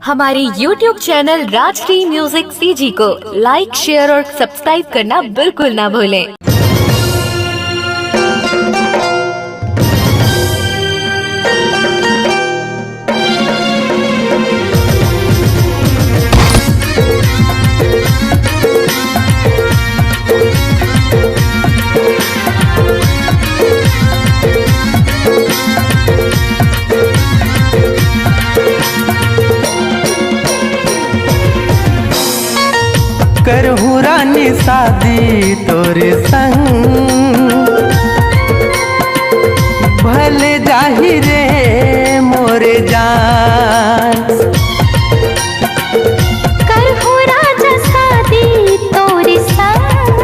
हमारे YouTube channel Rajshri music CG को लाइक, share और सब्सक्राइब करना बिल्कुल ना भूलें। करहूँ रानी शादी तोरे संग, भले जाहि रे मोरे जान। करहूँ राजा शादी तोरे संग,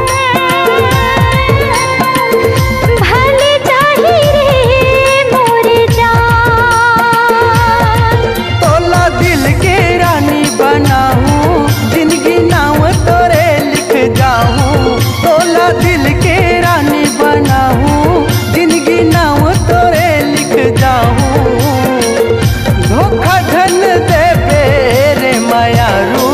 भले जाहि रे मोरे जान। तोला दिल के रानी बनाऊं, जिंदगी नाव तोरे लिख जाऊं। तोला दिल के रानी बनाऊं, जिंदगी नाव तोरे लिख जाऊं। धोखा धन दे बेरे मायारू,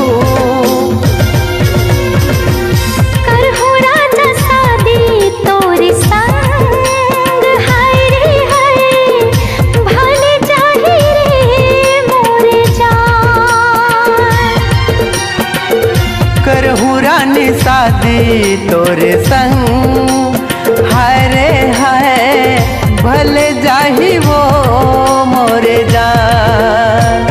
करहूँ राजा शादी तोरे संग, हाय रे हाय, भले जाहि रे मोरे जान। करहूँ रानी शादी तोरे संग, हाय रे हाय, भले जाहि वो मोरे जान।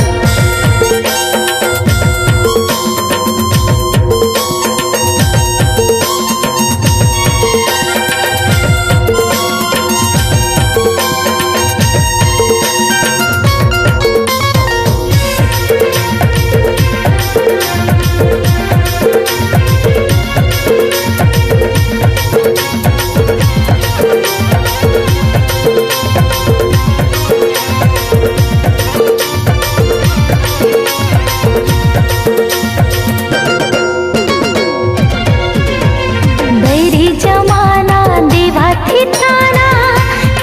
बैरी जमाना देवा ठिकाना,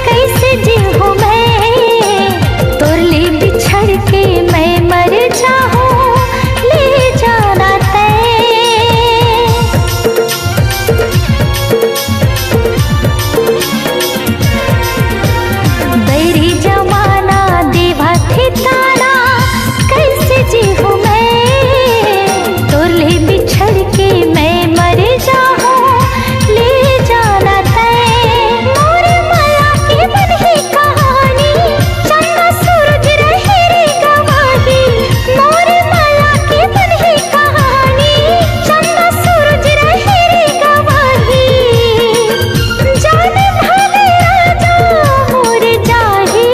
कैसे जीऊँ मैं तोरले बिछड़ के मैं मर जाऊँ, ले जाना बैरी जमाना देवा ठिकाना, कैसे जीऊँ मैं तोरले बिछड़ के मैं मर जाऊँ, ले जाना मोरे माया की मन ही कहानी, चंदा सूरज रहे रे गवाही। मोरे माया की मन ही कहानी, चंदा सूरज रहे रे गवाही। जाने भले राजा मोरे जाही,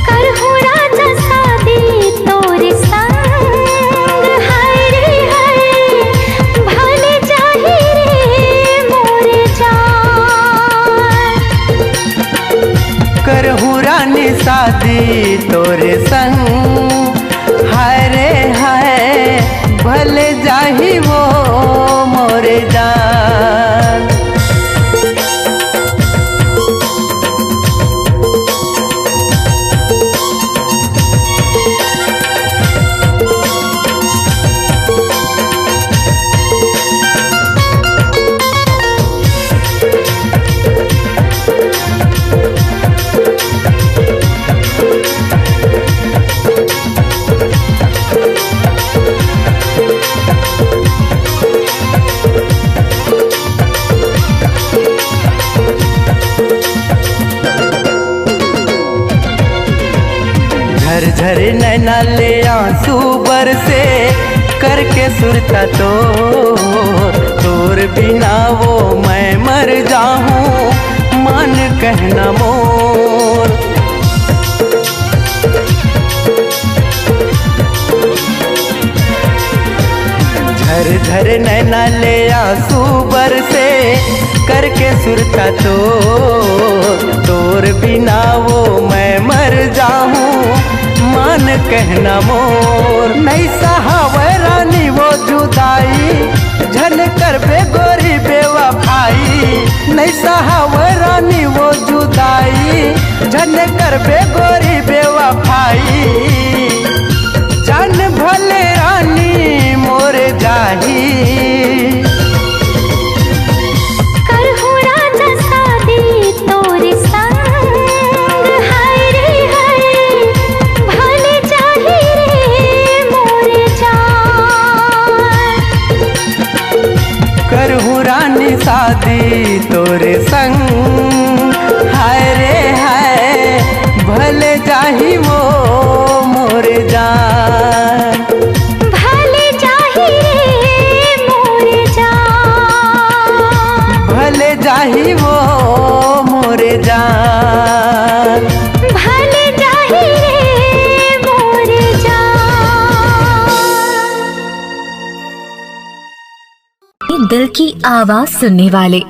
करहूँ राजा शादी तोरे संग, हाय रे हाय, भले जाहि रे मोरे जान। करहूँ रानी शादी तोरे संग, हाय रे हाय, भले जाहि वो मोरे जान। झरझर नैना ले आंसू बरसे, करके सुरता तोर बिना वो मैं मर जाऊं, मान कहना मोर। झरझर नैना ले आंसू बरसे, करके सुरता तोर बिना वो मैं मर जाऊं, मान कहना मोर। नहीं सहावे रानी वो जुदाई, झन कर बे गोरी बेवफाई। नहीं सहावे रानी वो जुदाई, झन कर बे गोरी बेवफाई। जाही वो मोरे जान। भले जाही रे मोरे जान, भले जाही वो मोरे जान। भले जाही रे मोरे जान। दिल की आवाज सुनने वाले,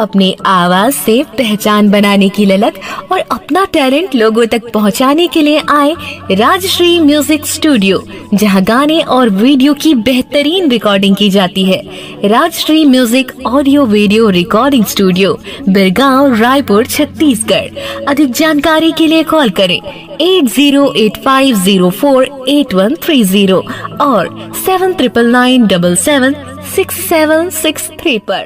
अपने आवाज से पहचान बनाने की ललक और अपना टैलेंट लोगों तक पहुंचाने के लिए आए राजश्री म्यूजिक स्टूडियो, जहां गाने और वीडियो की बेहतरीन रिकॉर्डिंग की जाती है। Rajshri music audio video recording studio, Birgaon, Raipur, Chhattisgarh. अधिक जानकारी के लिए कॉल करें 8085048130 और 7999776763 पर।